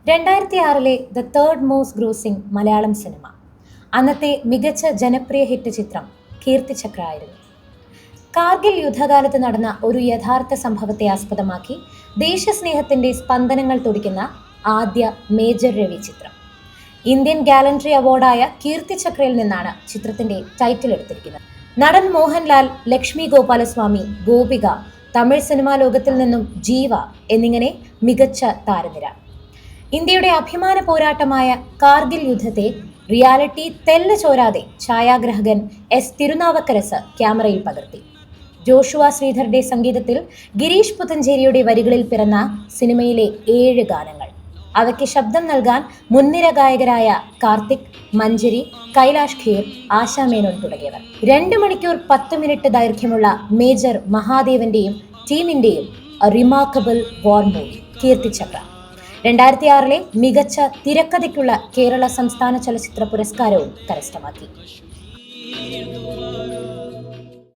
2006 the third most grossing Malayalam cinema. അന്നത്തെ മികച്ച ജനപ്രിയ ഹിറ്റ് ചിത്രം കീർത്തിചക്ര ആയിരുന്നു. കാർഗിൽ യുദ്ധകാലത്ത് നടന്ന ഒരു യഥാർത്ഥ സംഭവത്തെ ആസ്പദമാക്കി ദേശസ്നേഹത്തിന്റെ സ്പന്ദനങ്ങൾ തുടിക്കുന്ന ആദ്യ മേജർ രവി ചിത്രം. ഇന്ത്യൻ ഗാലൻട്രി അവാർഡായ കീർത്തിചക്രയിൽ നിന്നാണ് ചിത്രത്തിന്റെ ടൈറ്റിൽ എടുത്തിരിക്കുന്നത്. നടൻ മോഹൻലാൽ, ലക്ഷ്മി ഗോപാലസ്വാമി, ഗോപിക, തമിഴ് സിനിമാ ലോകത്തിൽ നിന്നും ജീവ എന്നിങ്ങനെ മികച്ച താരനിര. ഇന്ത്യയുടെ അഭിമാന പോരാട്ടമായ കാർഗിൽ യുദ്ധത്തെ റിയാലിറ്റി തെല്ല് ചോരാതെ ഛായാഗ്രാഹകൻ എസ് തിരുനാവക്കരസ് ക്യാമറയിൽ പകർത്തി. ജോഷുവ ശ്രീധറുടെ സംഗീതത്തിൽ ഗിരീഷ് പുത്തഞ്ചേരിയുടെ വരികളിൽ പിറന്ന സിനിമയിലെ 7 ഗാനങ്ങൾ. അവയ്ക്ക് ശബ്ദം നൽകാൻ മുൻനിര ഗായകരായ കാർത്തിക്, മഞ്ജരി, കൈലാഷ് ഖേർ, ആശാ മേനോൻ തുടങ്ങിയവർ. 2 മണിക്കൂർ 10 മിനിറ്റ് ദൈർഘ്യമുള്ള മേജർ മഹാദേവന്റെയും ടീമിന്റെയും റിമാർക്കബിൾ വാർ മൂവി കീർത്തിചക്ര 2006 മികച്ച തിരക്കഥയ്ക്കുള്ള കേരള സംസ്ഥാന ചലച്ചിത്ര പുരസ്കാരവും കരസ്ഥമാക്കി.